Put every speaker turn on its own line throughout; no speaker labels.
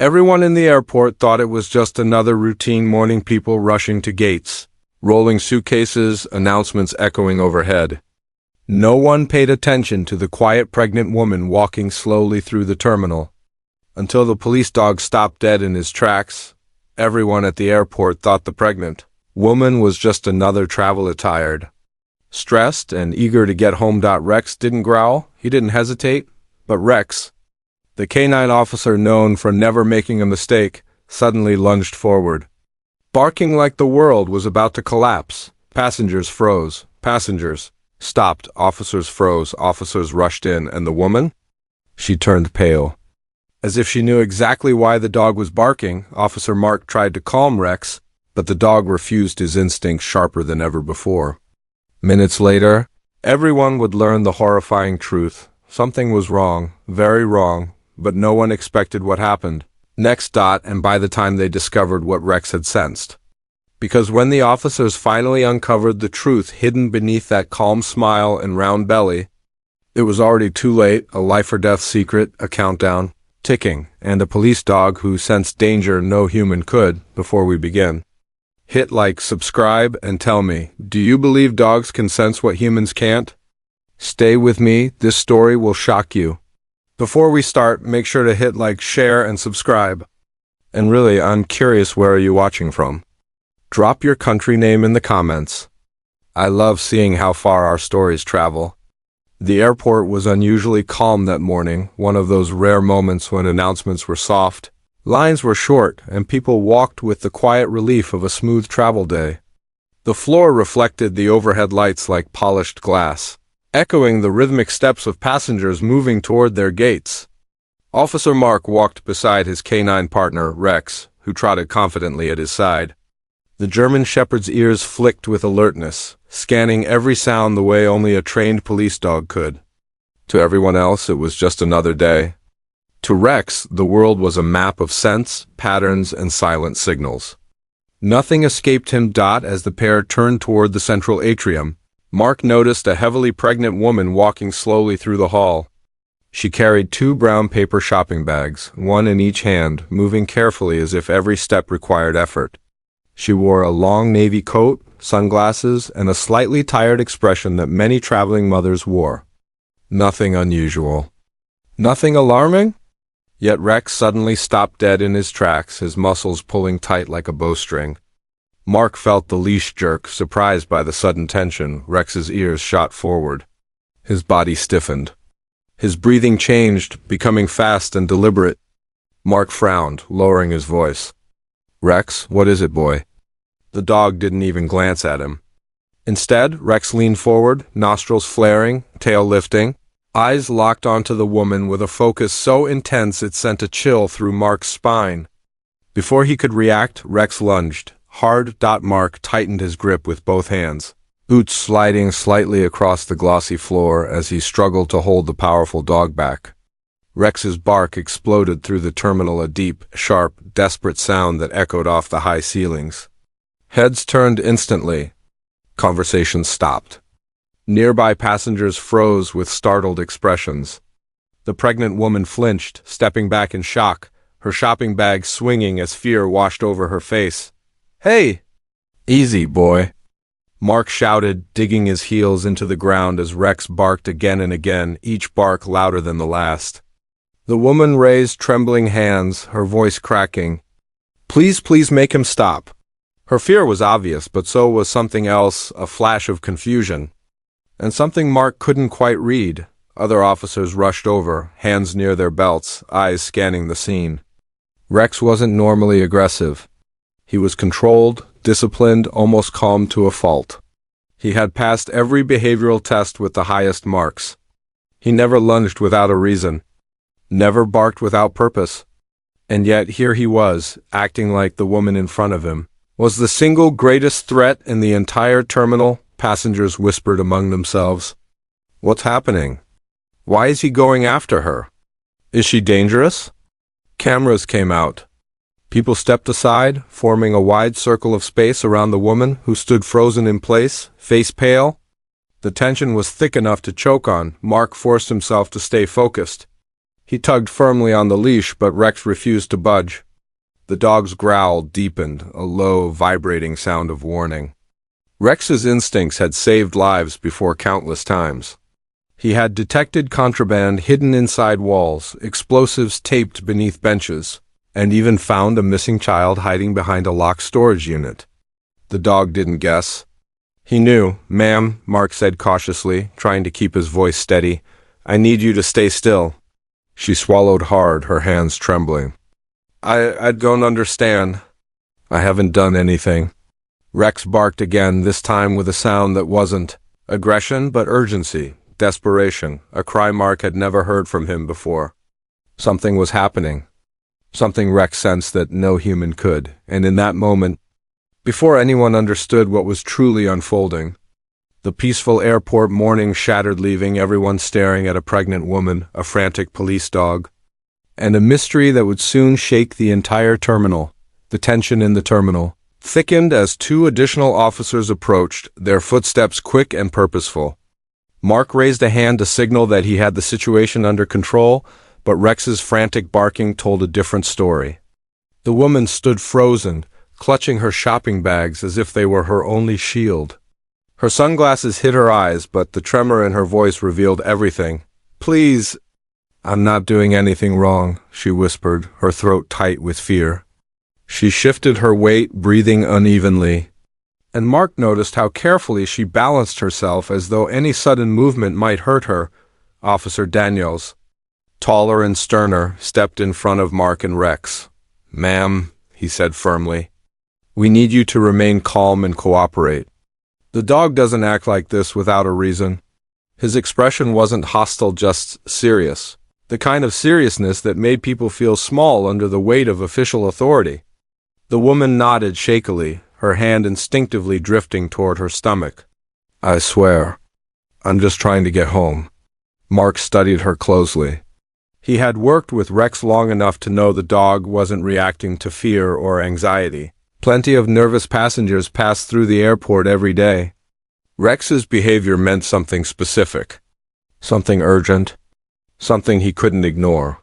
Everyone in the airport thought it was just another routine morning, people rushing to gates, rolling suitcases, announcements echoing overhead. No one paid attention to the quiet pregnant woman walking slowly through the terminal. Until the police dog stopped dead in his tracks, everyone at the airport thought the pregnant woman was just another traveler, tired, stressed, and eager to get home. Rex didn't growl, he didn't hesitate, but Rex, the canine officer known for never making a mistake, suddenly lunged forward, barking like the world was about to collapse. Passengers froze. Passengers stopped. Officers froze. Officers rushed in. And the woman? She turned pale. As if she knew exactly why the dog was barking, Officer Mark tried to calm Rex, but the dog refused, his instincts sharper than ever before. Minutes later, everyone would learn the horrifying truth. Something was wrong, very wrong, but no one expected what happened next. And by the time they discovered what Rex had sensed. Because when the officers finally uncovered the truth hidden beneath that calm smile and round belly, it was already too late. A life-or-death secret, a countdown ticking, and a police dog who sensed danger no human could. Before we begin, hit like, subscribe, and tell me, do you believe dogs can sense what humans can't? Stay with me, this story will shock you. Before we start, make sure to hit like, share, and subscribe. And really, I'm curious, where are you watching from? Drop your country name in the comments. I love seeing how far our stories travel. The airport was unusually calm that morning, one of those rare moments when announcements were soft, lines were short, and people walked with the quiet relief of a smooth travel day. The floor reflected the overhead lights like polished glass, echoing the rhythmic steps of passengers moving toward their gates. Officer Mark walked beside his canine partner, Rex, who trotted confidently at his side. The German Shepherd's ears flicked with alertness, scanning every sound the way only a trained police dog could. To everyone else, it was just another day. To Rex, the world was a map of scents, patterns, and silent signals. Nothing escaped him. As the pair turned toward the central atrium, Mark noticed a heavily pregnant woman walking slowly through the hall. She carried 2 brown paper shopping bags, one in each hand, moving carefully as if every step required effort. She wore a long navy coat, sunglasses, and a slightly tired expression that many traveling mothers wore. Nothing unusual. Nothing alarming? Yet Rex suddenly stopped dead in his tracks, his muscles pulling tight like a bowstring. Mark felt the leash jerk, surprised by the sudden tension. Rex's ears shot forward. His body stiffened. His breathing changed, becoming fast and deliberate. Mark frowned, lowering his voice. Rex, what is it, boy? The dog didn't even glance at him. Instead, Rex leaned forward, nostrils flaring, tail lifting, eyes locked onto the woman with a focus so intense it sent a chill through Mark's spine. Before he could react, Rex lunged, hard. Mark tightened his grip with both hands, boots sliding slightly across the glossy floor as he struggled to hold the powerful dog back. Rex's bark exploded through the terminal, a deep, sharp, desperate sound that echoed off the high ceilings. Heads turned instantly. Conversations stopped. Nearby passengers froze with startled expressions. The pregnant woman flinched, stepping back in shock, her shopping bag swinging as fear washed over her face. Hey! Easy, boy! Mark shouted, digging his heels into the ground as Rex barked again and again, each bark louder than the last. The woman raised trembling hands, her voice cracking. Please make him stop. Her fear was obvious, but so was something else, a flash of confusion. And something Mark couldn't quite read. Other officers rushed over, hands near their belts, eyes scanning the scene. Rex wasn't normally aggressive. He was controlled, disciplined, almost calm to a fault. He had passed every behavioral test with the highest marks. He never lunged without a reason. Never barked without purpose. And yet here he was, acting like the woman in front of him was the single greatest threat in the entire terminal. Passengers whispered among themselves. What's happening? Why is he going after her? Is she dangerous? Cameras came out. People stepped aside, forming a wide circle of space around the woman who stood frozen in place, face pale. The tension was thick enough to choke on. Mark forced himself to stay focused. He tugged firmly on the leash, but Rex refused to budge. The dog's growl deepened, a low, vibrating sound of warning. Rex's instincts had saved lives before countless times. He had detected contraband hidden inside walls, explosives taped beneath benches, and even found a missing child hiding behind a locked storage unit. The dog didn't guess. He knew. "Ma'am," Mark said cautiously, trying to keep his voice steady, "I need you to stay still." She swallowed hard, her hands trembling. I don't understand. "I haven't done anything." Rex barked again, this time with a sound that wasn't aggression but urgency, desperation, a cry Mark had never heard from him before. Something was happening. Something Rex sensed that no human could, and in that moment, before anyone understood what was truly unfolding, the peaceful airport morning shattered, leaving everyone staring at a pregnant woman, a frantic police dog, and a mystery that would soon shake the entire terminal. The tension in the terminal thickened as two additional officers approached, their footsteps quick and purposeful. Mark raised a hand to signal that he had the situation under control, but Rex's frantic barking told a different story. The woman stood frozen, clutching her shopping bags as if they were her only shield. Her sunglasses hid her eyes, but the tremor in her voice revealed everything. "Please." "I'm not doing anything wrong," she whispered, her throat tight with fear. She shifted her weight, breathing unevenly, and Mark noticed how carefully she balanced herself as though any sudden movement might hurt her. Officer Daniels, taller and sterner, stepped in front of Mark and Rex. "Ma'am," he said firmly, "we need you to remain calm and cooperate. The dog doesn't act like this without a reason." His expression wasn't hostile, just serious. The kind of seriousness that made people feel small under the weight of official authority. The woman nodded shakily, her hand instinctively drifting toward her stomach. "I swear, I'm just trying to get home." Mark studied her closely. He had worked with Rex long enough to know the dog wasn't reacting to fear or anxiety. Plenty of nervous passengers passed through the airport every day. Rex's behavior meant something specific, something urgent, something he couldn't ignore.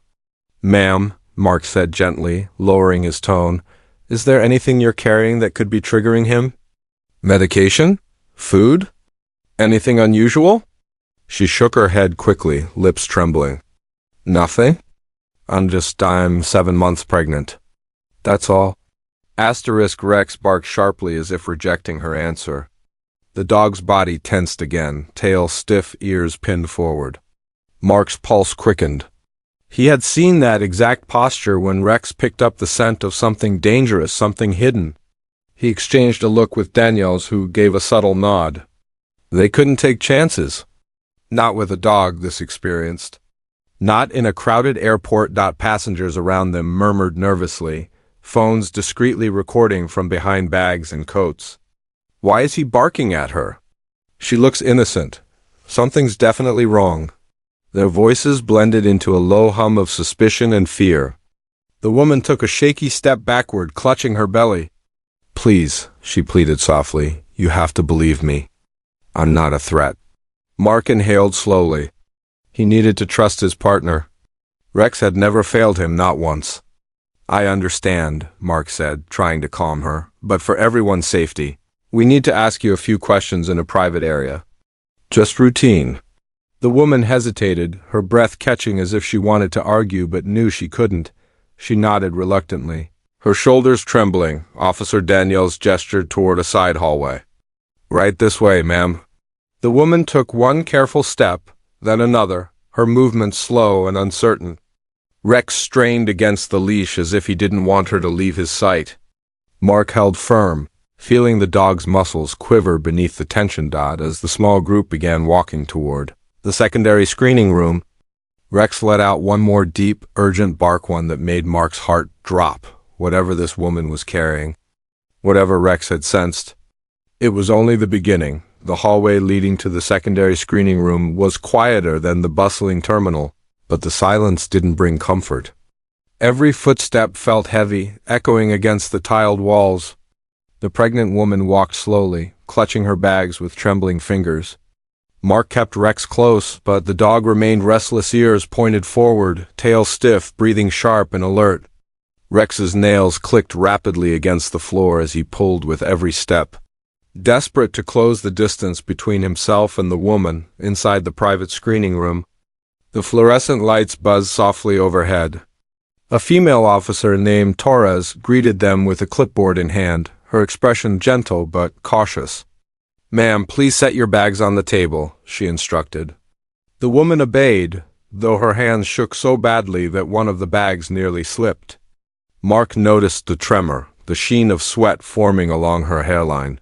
"Ma'am," Mark said gently, lowering his tone, "is there anything you're carrying that could be triggering him? Medication? Food? Anything unusual?" She shook her head quickly, lips trembling. "Nothing. I'm 7 months pregnant. That's all." Rex barked sharply as if rejecting her answer. The dog's body tensed again, tail stiff, ears pinned forward. Mark's pulse quickened. He had seen that exact posture when Rex picked up the scent of something dangerous, something hidden. He exchanged a look with Daniels, who gave a subtle nod. They couldn't take chances. Not with a dog this experienced. Not in a crowded airport. Passengers around them murmured nervously, phones discreetly recording from behind bags and coats. Why is he barking at her? She looks innocent. Something's definitely wrong. Their voices blended into a low hum of suspicion and fear. The woman took a shaky step backward, clutching her belly. "Please," she pleaded softly, "you have to believe me. I'm not a threat." Mark inhaled slowly. He needed to trust his partner. Rex had never failed him, not once. "I understand," Mark said, trying to calm her, "but for everyone's safety, we need to ask you a few questions in a private area. Just routine." The woman hesitated, her breath catching as if she wanted to argue but knew she couldn't. She nodded reluctantly. Her shoulders trembling, Officer Daniels gestured toward a side hallway. "Right this way, ma'am." The woman took one careful step, then another, her movements slow and uncertain. Rex strained against the leash as if he didn't want her to leave his sight. Mark held firm, feeling the dog's muscles quiver beneath the tension. As the small group began walking toward the secondary screening room, Rex let out one more deep, urgent bark, one that made Mark's heart drop. Whatever this woman was carrying, whatever Rex had sensed, it was only the beginning. The hallway leading to the secondary screening room was quieter than the bustling terminal, but the silence didn't bring comfort. Every footstep felt heavy, echoing against the tiled walls. The pregnant woman walked slowly, clutching her bags with trembling fingers. Mark kept Rex close, but the dog remained restless, ears pointed forward, tail stiff, breathing sharp and alert. Rex's nails clicked rapidly against the floor as he pulled with every step. Desperate to close the distance between himself and the woman inside the private screening room, the fluorescent lights buzzed softly overhead. A female officer named Torres greeted them with a clipboard in hand, her expression gentle but cautious. "Ma'am, please set your bags on the table," she instructed. The woman obeyed, though her hands shook so badly that one of the bags nearly slipped. Mark noticed the tremor, the sheen of sweat forming along her hairline.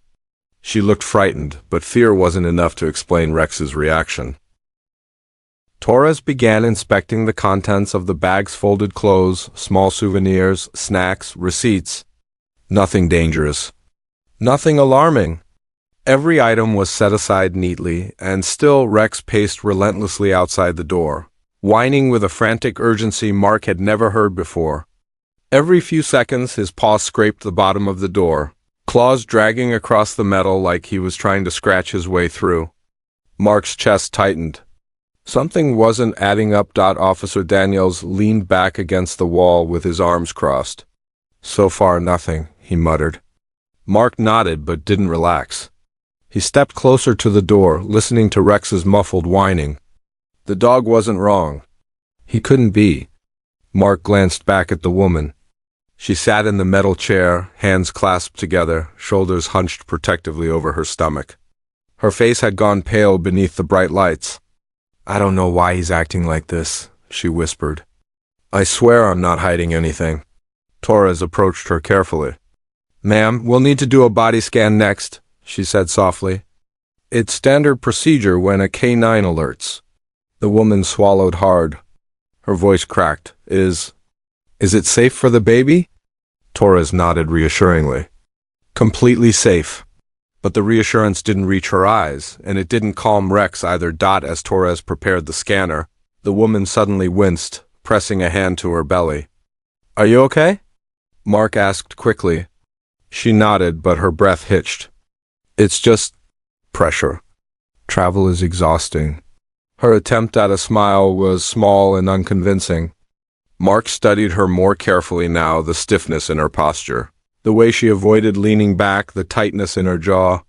She looked frightened, but fear wasn't enough to explain Rex's reaction. Torres began inspecting the contents of the bag's folded clothes, small souvenirs, snacks, receipts. Nothing dangerous. Nothing alarming. Every item was set aside neatly, and still Rex paced relentlessly outside the door, whining with a frantic urgency Mark had never heard before. Every few seconds his paw scraped the bottom of the door, claws dragging across the metal like he was trying to scratch his way through. Mark's chest tightened. Something wasn't adding up. Officer Daniels leaned back against the wall with his arms crossed. "So far, nothing," he muttered. Mark nodded but didn't relax. He stepped closer to the door, listening to Rex's muffled whining. The dog wasn't wrong. He couldn't be. Mark glanced back at the woman. She sat in the metal chair, hands clasped together, shoulders hunched protectively over her stomach. Her face had gone pale beneath the bright lights. "I don't know why he's acting like this," she whispered. "I swear I'm not hiding anything." Torres approached her carefully. "Ma'am, we'll need to do a body scan next," she said softly. "It's standard procedure when a K9 alerts." The woman swallowed hard. Her voice cracked. Is it safe for the baby?" Torres nodded reassuringly. "Completely safe." But the reassurance didn't reach her eyes, and it didn't calm Rex either. As Torres prepared the scanner, the woman suddenly winced, pressing a hand to her belly. "Are you okay?" Mark asked quickly. She nodded, but her breath hitched. "It's just pressure. Travel is exhausting." Her attempt at a smile was small and unconvincing. Mark studied her more carefully now, the stiffness in her posture, the way she avoided leaning back, the tightness in her jaw.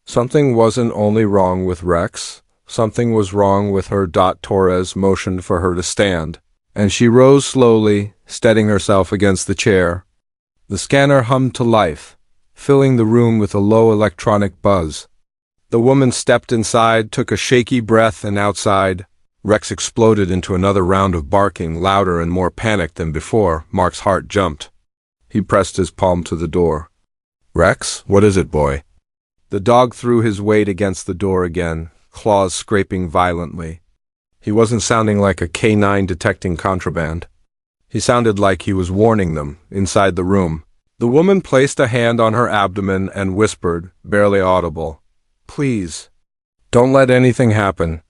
Something wasn't only wrong with Rex, something was wrong with her. Torres motioned for her to stand, and she rose slowly, steadying herself against the chair. The scanner hummed to life, filling the room with a low electronic buzz. The woman stepped inside, took a shaky breath, and outside, Rex exploded into another round of barking, louder and more panicked than before. Mark's heart jumped. He pressed his palm to the door. "Rex, what is it, boy?" The dog threw his weight against the door again, claws scraping violently. He wasn't sounding like a K9 detecting contraband. He sounded like he was warning them, inside the room. The woman placed a hand on her abdomen and whispered, barely audible, "Please, don't let anything happen."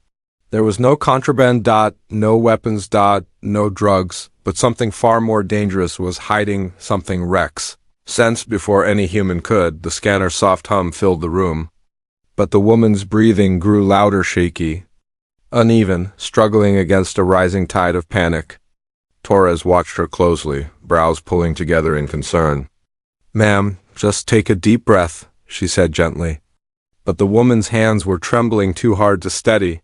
There was no contraband. No weapons. No drugs, but something far more dangerous was hiding. Something Rex sensed before any human could. The scanner's soft hum filled the room, but the woman's breathing grew louder, shaky, uneven, struggling against a rising tide of panic. Torres watched her closely, brows pulling together in concern. "Ma'am, just take a deep breath," she said gently. But the woman's hands were trembling too hard to steady.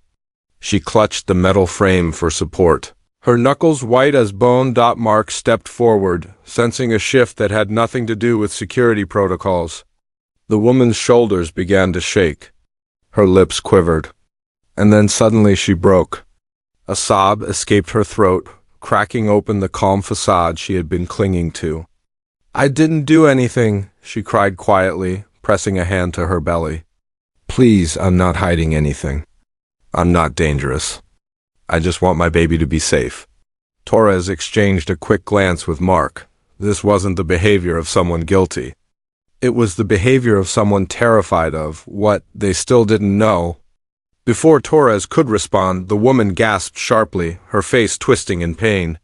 She clutched the metal frame for support, her knuckles white as bone. Mark stepped forward, sensing a shift that had nothing to do with security protocols. The woman's shoulders began to shake. Her lips quivered. And then suddenly she broke. A sob escaped her throat, cracking open the calm facade she had been clinging to. "I didn't do anything," she cried quietly, pressing a hand to her belly. "Please, I'm not hiding anything. I'm not dangerous. I just want my baby to be safe." Torres exchanged a quick glance with Mark. This wasn't the behavior of someone guilty. It was the behavior of someone terrified of what they still didn't know. Before Torres could respond, the woman gasped sharply, her face twisting in pain.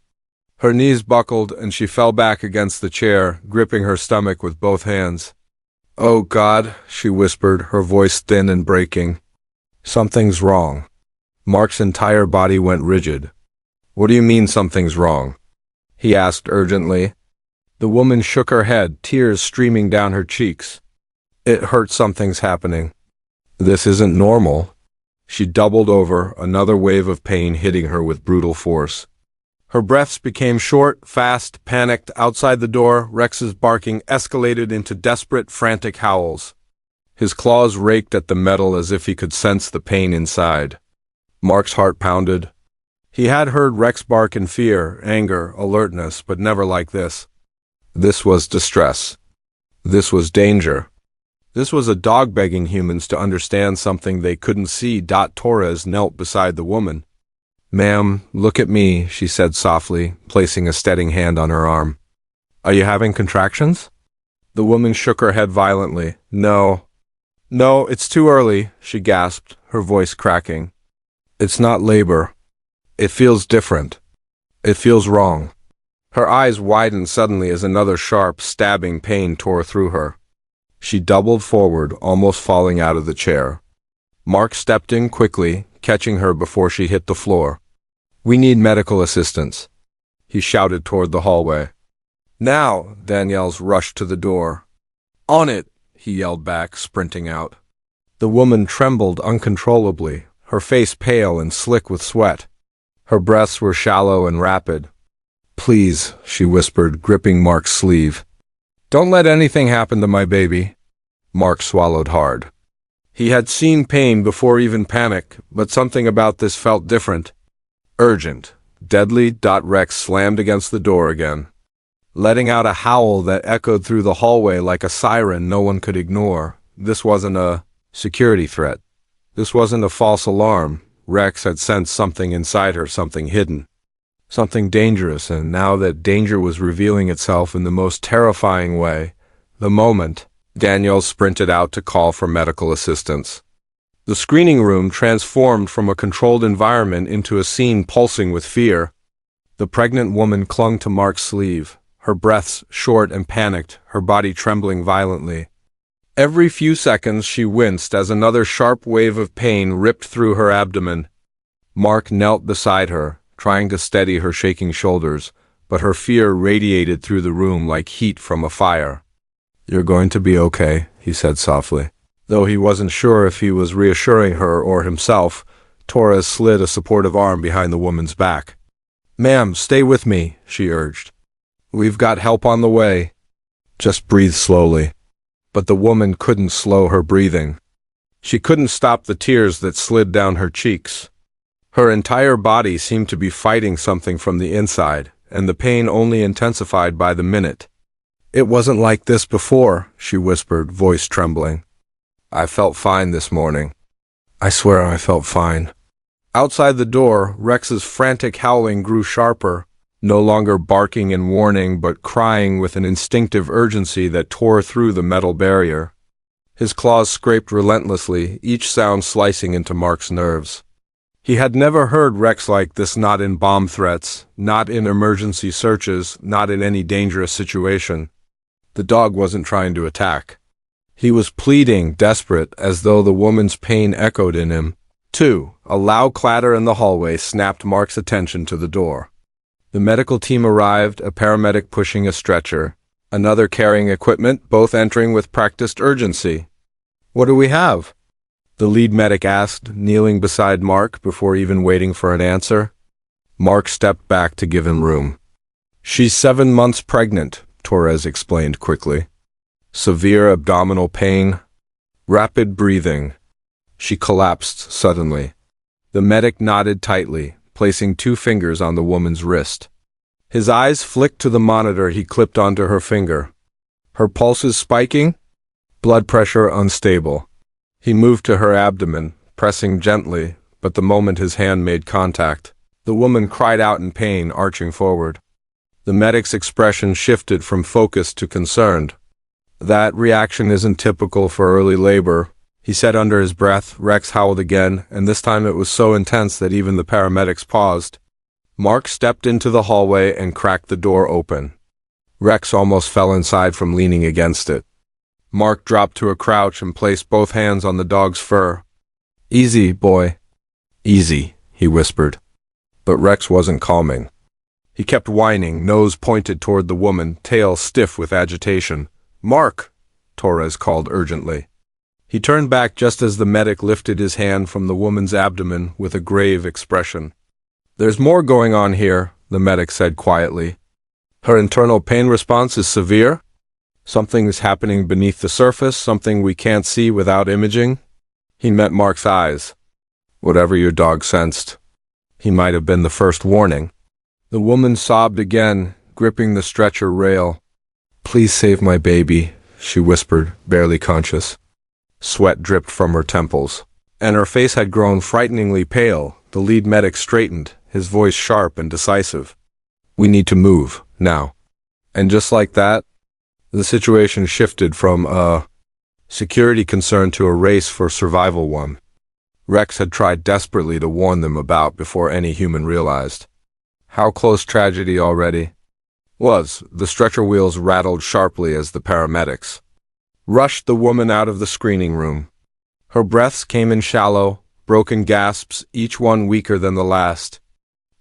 Her knees buckled and she fell back against the chair, gripping her stomach with both hands. "Oh God," she whispered, her voice thin and breaking. Something's wrong. Mark's entire body went rigid. What do you mean something's wrong? He asked urgently. The woman shook her head, tears streaming down her cheeks. It hurts, something's happening. This isn't normal. She doubled over, another wave of pain hitting her with brutal force. Her breaths became short, fast, panicked. Outside the door, Rex's barking escalated into desperate, frantic howls. His claws raked at the metal as if he could sense the pain inside. Mark's heart pounded. He had heard Rex bark in fear, anger, alertness, but never like this. This was distress. This was danger. This was a dog begging humans to understand something they couldn't see. Torres knelt beside the woman. "Ma'am, look at me," she said softly, placing a steadying hand on her arm. "Are you having contractions?" The woman shook her head violently. No, it's too early," she gasped, her voice cracking. "It's not labor. It feels different. It feels wrong." Her eyes widened suddenly as another sharp, stabbing pain tore through her. She doubled forward, almost falling out of the chair. Mark stepped in quickly, catching her before she hit the floor. "We need medical assistance," he shouted toward the hallway. "Now!" Daniels rushed to the door. "On it!" he yelled back, sprinting out. The woman trembled uncontrollably, her face pale and slick with sweat. Her breaths were shallow and rapid. "Please," she whispered, gripping Mark's sleeve. "Don't let anything happen to my baby." Mark swallowed hard. He had seen pain before, even panic, but something about this felt different. Urgent, deadly. Rex slammed against the door again, letting out a howl that echoed through the hallway like a siren no one could ignore. This wasn't a security threat. This wasn't a false alarm. Rex had sensed something inside her, something hidden, something dangerous, and now that danger was revealing itself in the most terrifying way. The moment Daniel sprinted out to call for medical assistance. The screening room transformed from a controlled environment into a scene pulsing with fear. The pregnant woman clung to Mark's sleeve, her breaths short and panicked, her body trembling violently. Every few seconds she winced as another sharp wave of pain ripped through her abdomen. Mark knelt beside her, trying to steady her shaking shoulders, but her fear radiated through the room like heat from a fire. "You're going to be okay," he said softly. Though he wasn't sure if he was reassuring her or himself, Torres slid a supportive arm behind the woman's back. "Ma'am, stay with me," she urged. "We've got help on the way. Just breathe slowly." But the woman couldn't slow her breathing. She couldn't stop the tears that slid down her cheeks. Her entire body seemed to be fighting something from the inside, and the pain only intensified by the minute. "It wasn't like this before," she whispered, voice trembling. "I felt fine this morning. I swear I felt fine." Outside the door, Rex's frantic howling grew sharper, no longer barking in warning but crying with an instinctive urgency that tore through the metal barrier. His claws scraped relentlessly, each sound slicing into Mark's nerves. He had never heard Rex like this, not in bomb threats, not in emergency searches, not in any dangerous situation. The dog wasn't trying to attack. He was pleading, desperate, as though the woman's pain echoed in him. A loud clatter in the hallway snapped Mark's attention to the door. The medical team arrived, a paramedic pushing a stretcher, another carrying equipment, both entering with practiced urgency. "What do we have?" the lead medic asked, kneeling beside Mark before even waiting for an answer. Mark stepped back to give him room. "She's 7 months pregnant," Torres explained quickly. "Severe abdominal pain, rapid breathing." She collapsed suddenly. The medic nodded tightly, placing 2 fingers on the woman's wrist. His eyes flicked to the monitor he clipped onto her finger. Her pulses spiking, blood pressure unstable. He moved to her abdomen, pressing gently, but the moment his hand made contact, the woman cried out in pain, arching forward. The medic's expression shifted from focused to concerned. "That reaction isn't typical for early labor," he said under his breath. Rex howled again, and this time it was so intense that even the paramedics paused. Mark stepped into the hallway and cracked the door open. Rex almost fell inside from leaning against it. Mark dropped to a crouch and placed both hands on the dog's fur. Easy, boy. Easy, he whispered. But Rex wasn't calming. He kept whining, nose pointed toward the woman, tail stiff with agitation. "Mark!" Torres called urgently. He turned back just as the medic lifted his hand from the woman's abdomen with a grave expression. "There's more going on here," the medic said quietly. "Her internal pain response is severe? Something is happening beneath the surface, something we can't see without imaging?" He met Mark's eyes. "Whatever your dog sensed. He might have been the first warning." The woman sobbed again, gripping the stretcher rail. "Please save my baby," she whispered, barely conscious. Sweat dripped from her temples, and her face had grown frighteningly pale. The lead medic straightened, his voice sharp and decisive. "We need to move, now." And just like that, the situation shifted from a security concern to a race for survival one. Rex had tried desperately to warn them about before any human realized. How close tragedy already was. The stretcher wheels rattled sharply as the paramedics rushed the woman out of the screening room. Her breaths came in shallow, broken gasps, each one weaker than the last.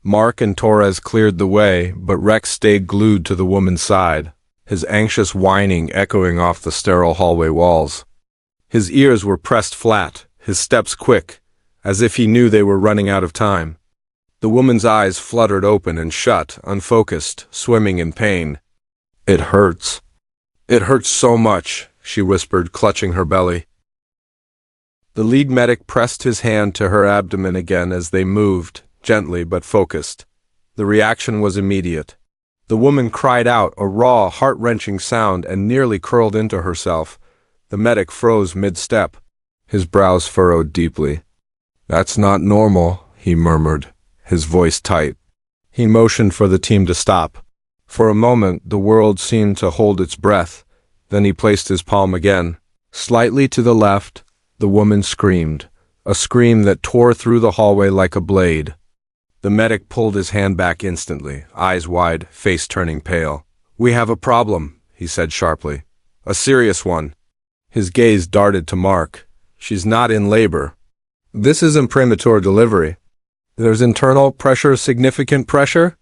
Mark and Torres cleared the way, but Rex stayed glued to the woman's side, his anxious whining echoing off the sterile hallway walls. His ears were pressed flat, his steps quick, as if he knew they were running out of time. The woman's eyes fluttered open and shut, unfocused, swimming in pain. "It hurts. It hurts so much," she whispered, clutching her belly. The lead medic pressed his hand to her abdomen again as they moved, gently but focused. The reaction was immediate. The woman cried out, a raw, heart-wrenching sound, and nearly curled into herself. The medic froze mid-step, his brows furrowed deeply. "That's not normal," he murmured, his voice tight. He motioned for the team to stop. For a moment, the world seemed to hold its breath. Then he placed his palm again. Slightly to the left, the woman screamed, a scream that tore through the hallway like a blade. The medic pulled his hand back instantly, eyes wide, face turning pale. "We have a problem," he said sharply. "A serious one." His gaze darted to Mark. "She's not in labor. This isn't premature delivery. There's internal pressure, significant pressure?"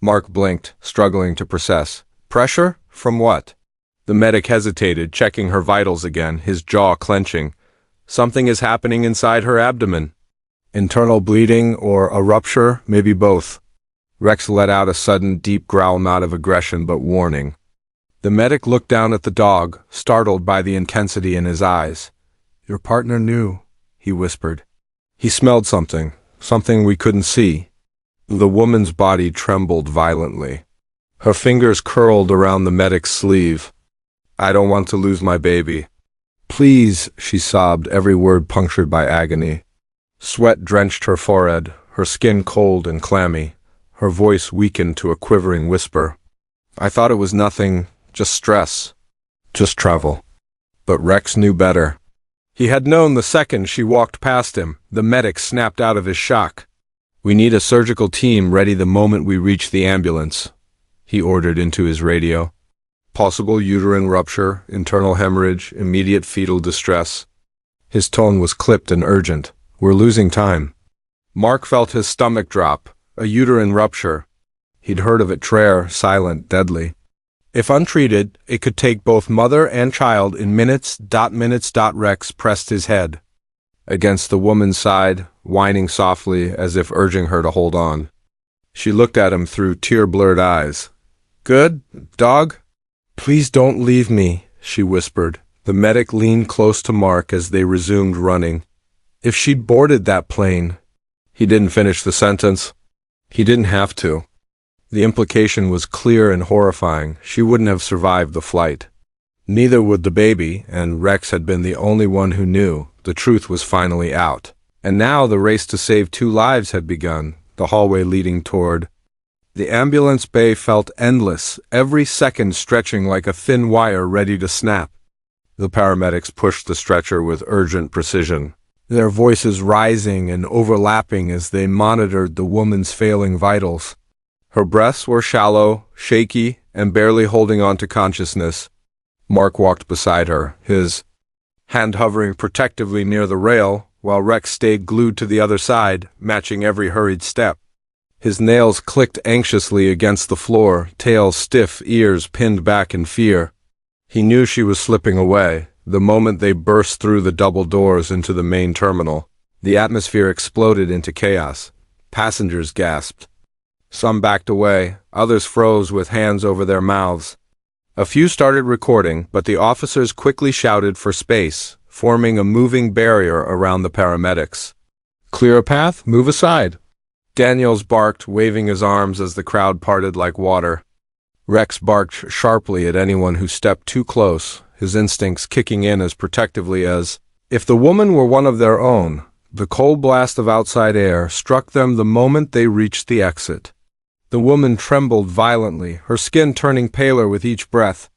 Mark blinked, struggling to process. "Pressure? From what?" The medic hesitated, checking her vitals again, his jaw clenching. "Something is happening inside her abdomen. Internal bleeding or a rupture, maybe both." Rex let out a sudden, deep growl, not of aggression but warning. The medic looked down at the dog, startled by the intensity in his eyes. "Your partner knew," he whispered. "He smelled something, something we couldn't see." The woman's body trembled violently. Her fingers curled around the medic's sleeve. "I don't want to lose my baby." "Please," she sobbed, every word punctured by agony. Sweat drenched her forehead, her skin cold and clammy. Her voice weakened to a quivering whisper. "I thought it was nothing, just stress. Just travel." But Rex knew better. He had known the second she walked past him. The medic snapped out of his shock. "We need a surgical team ready the moment we reach the ambulance," he ordered into his radio. "Possible uterine rupture, internal hemorrhage, immediate fetal distress." His tone was clipped and urgent. "We're losing time." Mark felt his stomach drop. A uterine rupture. He'd heard of it, rare, silent, deadly. If untreated, it could take both mother and child in minutes. Rex pressed his head against the woman's side, whining softly as if urging her to hold on. She looked at him through tear-blurred eyes. "Good, dog?" "Please don't leave me," she whispered. The medic leaned close to Mark as they resumed running. "If she'd boarded that plane—" He didn't finish the sentence. He didn't have to. The implication was clear and horrifying. She wouldn't have survived the flight. Neither would the baby, and Rex had been the only one who knew. The truth was finally out. And now the race to save 2 lives had begun, the hallway leading toward. The ambulance bay felt endless, every second stretching like a thin wire ready to snap. The paramedics pushed the stretcher with urgent precision, their voices rising and overlapping as they monitored the woman's failing vitals. Her breaths were shallow, shaky, and barely holding on to consciousness. Mark walked beside her, his hand hovering protectively near the rail, while Rex stayed glued to the other side, matching every hurried step. His nails clicked anxiously against the floor, tail stiff, ears pinned back in fear. He knew she was slipping away. The moment they burst through the double doors into the main terminal, the atmosphere exploded into chaos. Passengers gasped. Some backed away, others froze with hands over their mouths. A few started recording, but the officers quickly shouted for space, forming a moving barrier around the paramedics. "Clear a path, move aside." Daniels barked, waving his arms as the crowd parted like water. Rex barked sharply at anyone who stepped too close, his instincts kicking in as protectively as if the woman were one of their own. The cold blast of outside air struck them the moment they reached the exit. The woman trembled violently, her skin turning paler with each breath.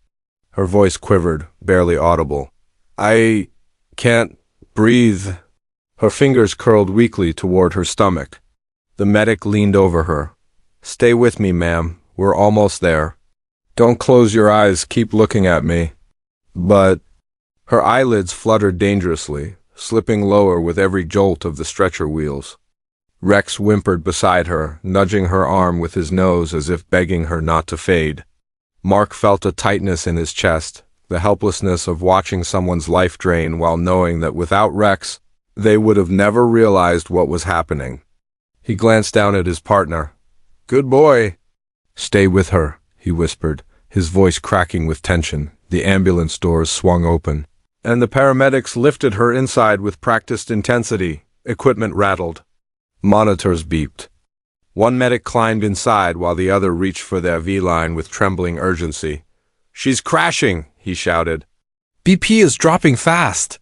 Her voice quivered, barely audible. "I can't breathe." Her fingers curled weakly toward her stomach. The medic leaned over her. "Stay with me, ma'am. We're almost there. Don't close your eyes, keep looking at me." But her eyelids fluttered dangerously, slipping lower with every jolt of the stretcher wheels. Rex whimpered beside her, nudging her arm with his nose as if begging her not to fade. Mark felt a tightness in his chest, the helplessness of watching someone's life drain while knowing that without Rex, they would have never realized what was happening. He glanced down at his partner. "Good boy." "Stay with her," he whispered, his voice cracking with tension. The ambulance doors swung open, and the paramedics lifted her inside with practiced intensity. Equipment rattled. Monitors beeped. One medic climbed inside while the other reached for their V-line with trembling urgency. "She's crashing," he shouted. "BP is dropping fast."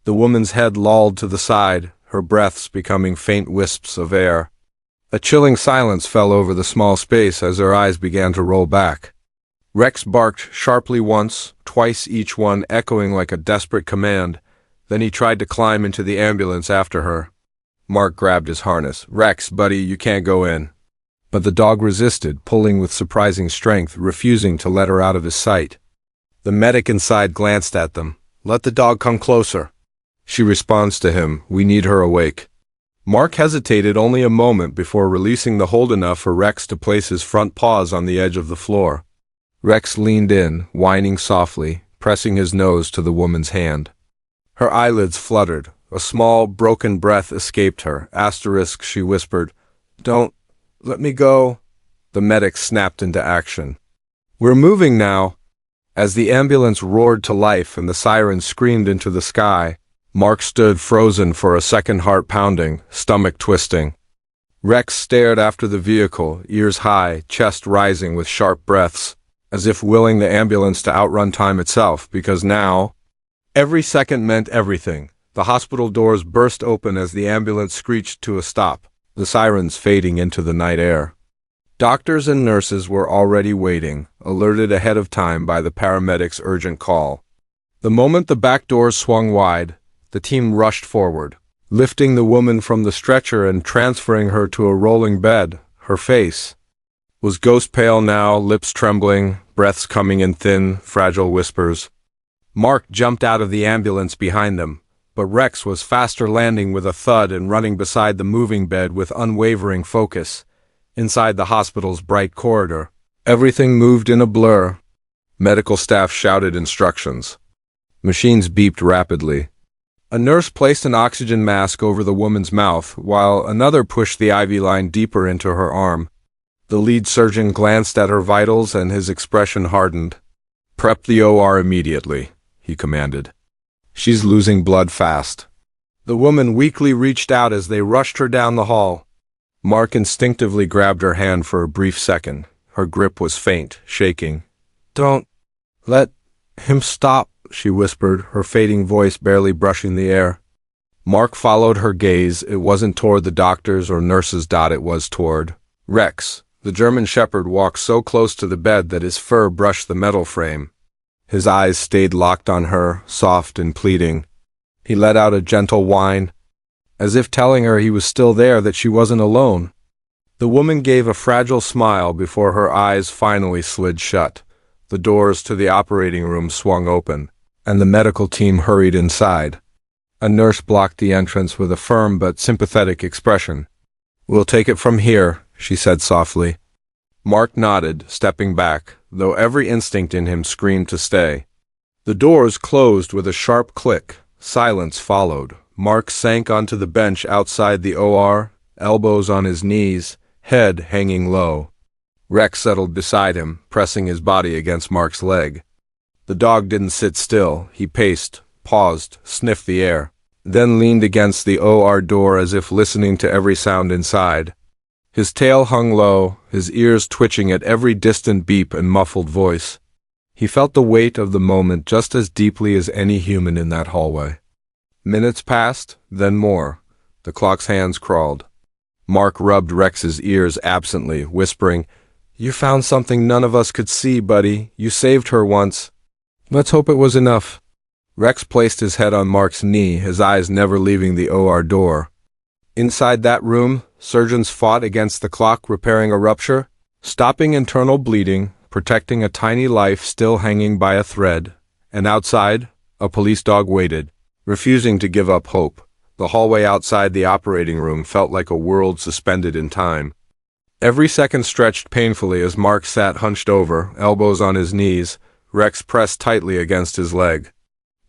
The woman's head lolled to the side, her breaths becoming faint wisps of air. A chilling silence fell over the small space as her eyes began to roll back. Rex barked sharply once, twice each one echoing like a desperate command. Then he tried to climb into the ambulance after her. Mark grabbed his harness. "Rex, buddy, you can't go in." But the dog resisted, pulling with surprising strength, refusing to let her out of his sight. The medic inside glanced at them. "Let the dog come closer." "She responds to him. We need her awake." Mark hesitated only a moment before releasing the hold enough for Rex to place his front paws on the edge of the floor. Rex leaned in, whining softly, pressing his nose to the woman's hand. Her eyelids fluttered. A small, broken breath escaped her. Asterisk, she whispered. "Don't let me go." The medic snapped into action. "We're moving now." As the ambulance roared to life and the siren screamed into the sky, Mark stood frozen for a second, heart pounding, stomach twisting. Rex stared after the vehicle, ears high, chest rising with sharp breaths, as if willing the ambulance to outrun time itself, because now, every second meant everything. The hospital doors burst open as the ambulance screeched to a stop, the sirens fading into the night air. Doctors and nurses were already waiting, alerted ahead of time by the paramedics' urgent call. The moment the back doors swung wide, the team rushed forward, lifting the woman from the stretcher and transferring her to a rolling bed. Her face was ghost pale now, lips trembling, breaths coming in thin, fragile whispers. Mark jumped out of the ambulance behind them, but Rex was faster, landing with a thud and running beside the moving bed with unwavering focus. Inside the hospital's bright corridor, everything moved in a blur. Medical staff shouted instructions. Machines beeped rapidly. A nurse placed an oxygen mask over the woman's mouth, while another pushed the IV line deeper into her arm. The lead surgeon glanced at her vitals and his expression hardened. "Prep the OR immediately," he commanded. "She's losing blood fast." The woman weakly reached out as they rushed her down the hall. Mark instinctively grabbed her hand for a brief second. Her grip was faint, shaking. "Don't let him stop," she whispered, her fading voice barely brushing the air. Mark followed her gaze. It wasn't toward the doctors or nurses. It was toward Rex. The German shepherd walked so close to the bed that his fur brushed the metal frame. His eyes stayed locked on her, soft and pleading. He let out a gentle whine, as if telling her he was still there, that she wasn't alone. The woman gave a fragile smile before her eyes finally slid shut. The doors to the operating room swung open, and the medical team hurried inside. A nurse blocked the entrance with a firm but sympathetic expression. "We'll take it from here," she said softly. Mark nodded, stepping back, though every instinct in him screamed to stay. The doors closed with a sharp click. Silence followed. Mark sank onto the bench outside the OR, elbows on his knees, head hanging low. Rex settled beside him, pressing his body against Mark's leg. The dog didn't sit still. He paced, paused, sniffed the air, then leaned against the OR door as if listening to every sound inside. His tail hung low, his ears twitching at every distant beep and muffled voice. He felt the weight of the moment just as deeply as any human in that hallway. Minutes passed, then more. The clock's hands crawled. Mark rubbed Rex's ears absently, whispering, "You found something none of us could see, buddy. You saved her once. Let's hope it was enough." Rex placed his head on Mark's knee, his eyes never leaving the OR door. Inside that room, surgeons fought against the clock, repairing a rupture, stopping internal bleeding, protecting a tiny life still hanging by a thread. And outside, a police dog waited, refusing to give up hope. The hallway outside the operating room felt like a world suspended in time. Every second stretched painfully as Mark sat hunched over, elbows on his knees, Rex pressed tightly against his leg.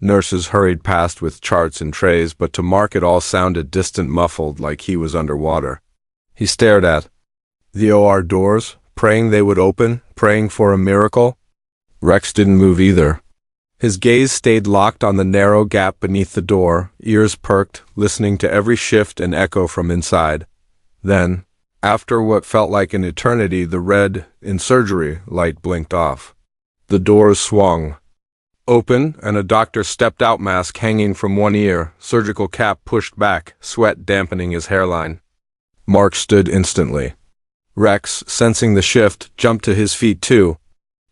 Nurses hurried past with charts and trays, but to Mark it all sounded distant, muffled, like he was underwater. He stared at the OR doors, praying they would open, praying for a miracle. Rex didn't move either. His gaze stayed locked on the narrow gap beneath the door, ears perked, listening to every shift and echo from inside. Then, after what felt like an eternity, the red, in surgery, light blinked off. The doors swung open, and a doctor stepped out, mask hanging from one ear, surgical cap pushed back, sweat dampening his hairline. Mark stood instantly. Rex, sensing the shift, jumped to his feet too.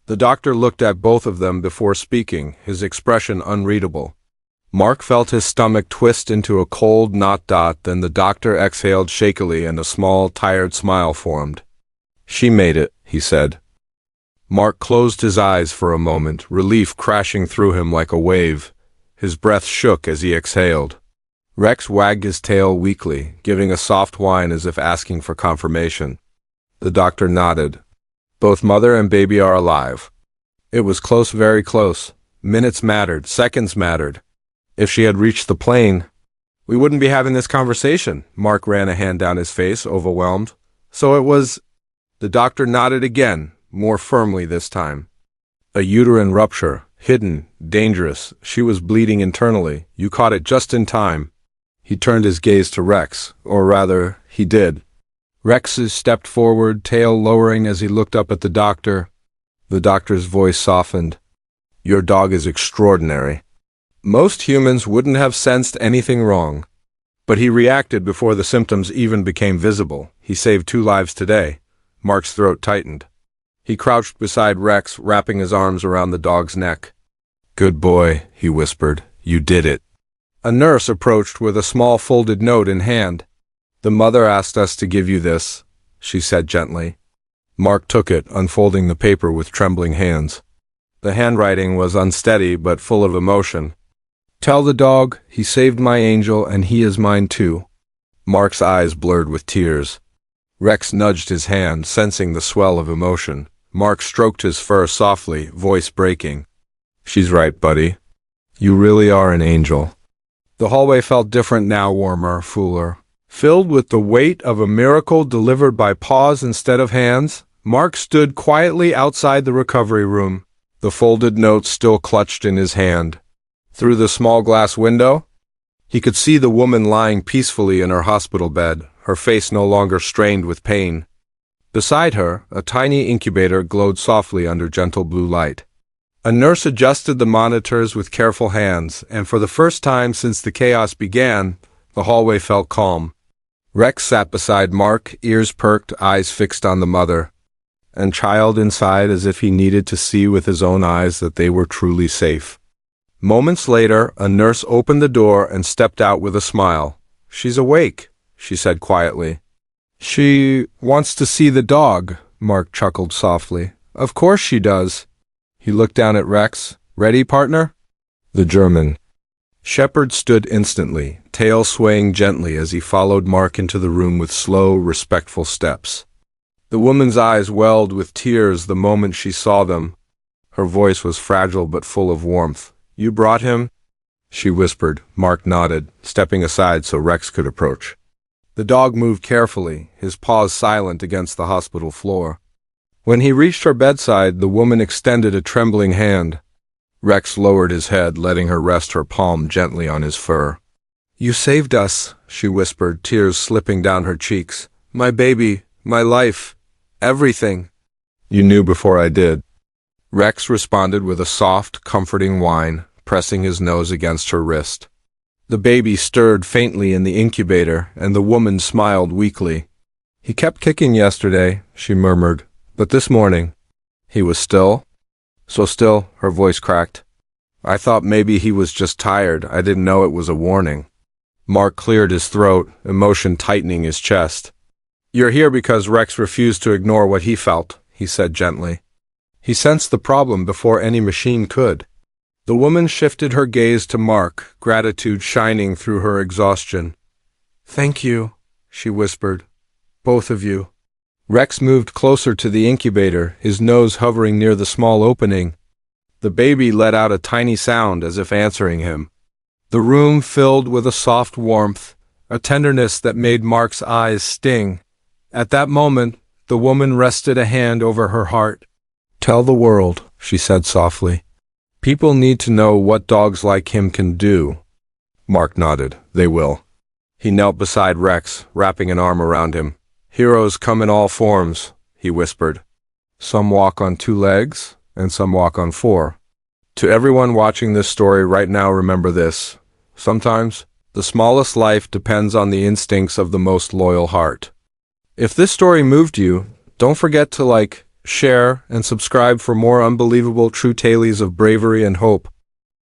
The doctor looked at both of them before speaking, his expression unreadable. Mark felt his stomach twist into a cold knot. Then the doctor exhaled shakily and a small, tired smile formed. "She made it," he said. Mark closed his eyes for a moment, relief crashing through him like a wave. His breath shook as he exhaled. Rex wagged his tail weakly, giving a soft whine as if asking for confirmation. The doctor nodded. "Both mother and baby are alive." It was close, very close. Minutes mattered, seconds mattered. If she had reached the plane, we wouldn't be having this conversation. Mark ran a hand down his face, overwhelmed. "So it was—" The doctor nodded again, more firmly this time. "A uterine rupture, hidden, dangerous. She was bleeding internally. You caught it just in time." He turned his gaze to Rex, or rather, he did. Rex stepped forward, tail lowering as he looked up at the doctor. The doctor's voice softened. "Your dog is extraordinary. Most humans wouldn't have sensed anything wrong." But he reacted before the symptoms even became visible. He saved 2 lives today. Mark's throat tightened. He crouched beside Rex, wrapping his arms around the dog's neck. "Good boy," he whispered. "You did it." A nurse approached with a small folded note in hand. "The mother asked us to give you this," she said gently. Mark took it, unfolding the paper with trembling hands. The handwriting was unsteady but full of emotion. "Tell the dog, he saved my angel and he is mine too." Mark's eyes blurred with tears. Rex nudged his hand, sensing the swell of emotion. Mark stroked his fur softly, voice breaking. "She's right, buddy. You really are an angel." The hallway felt different now, warmer, fuller. Filled with the weight of a miracle delivered by paws instead of hands, Mark stood quietly outside the recovery room, the folded note still clutched in his hand. Through the small glass window, he could see the woman lying peacefully in her hospital bed, her face no longer strained with pain. Beside her, a tiny incubator glowed softly under gentle blue light. A nurse adjusted the monitors with careful hands, and for the first time since the chaos began, the hallway felt calm. Rex sat beside Mark, ears perked, eyes fixed on the mother, and child inside as if he needed to see with his own eyes that they were truly safe. Moments later, a nurse opened the door and stepped out with a smile. "She's awake," she said quietly. "She wants to see the dog," Mark chuckled softly. "Of course she does." He looked down at Rex. "Ready, partner?" The German Shepard stood instantly, tail swaying gently as he followed Mark into the room with slow, respectful steps. The woman's eyes welled with tears the moment she saw them. Her voice was fragile but full of warmth. "You brought him?" she whispered. Mark nodded, stepping aside so Rex could approach. The dog moved carefully, his paws silent against the hospital floor. When he reached her bedside, the woman extended a trembling hand. Rex lowered his head, letting her rest her palm gently on his fur. "You saved us," she whispered, tears slipping down her cheeks. "My baby, my life, everything." "You knew before I did." Rex responded with a soft, comforting whine, pressing his nose against her wrist. The baby stirred faintly in the incubator, and the woman smiled weakly. "He kept kicking yesterday," she murmured, "but this morning, he was still." So still, her voice cracked. "I thought maybe he was just tired. I didn't know it was a warning." Mark cleared his throat, emotion tightening his chest. "You're here because Rex refused to ignore what he felt," he said gently. He sensed the problem before any machine could. The woman shifted her gaze to Mark, gratitude shining through her exhaustion. "Thank you," she whispered. "Both of you." Rex moved closer to the incubator, his nose hovering near the small opening. The baby let out a tiny sound as if answering him. The room filled with a soft warmth, a tenderness that made Mark's eyes sting. At that moment, the woman rested a hand over her heart. "Tell the world," she said softly. "People need to know what dogs like him can do." Mark nodded. "They will." He knelt beside Rex, wrapping an arm around him. "Heroes come in all forms," he whispered. "Some walk on 2 legs, and some walk on 4. To everyone watching this story right now, remember this. Sometimes, the smallest life depends on the instincts of the most loyal heart. If this story moved you, don't forget to like, share, and subscribe for more unbelievable true tales of bravery and hope.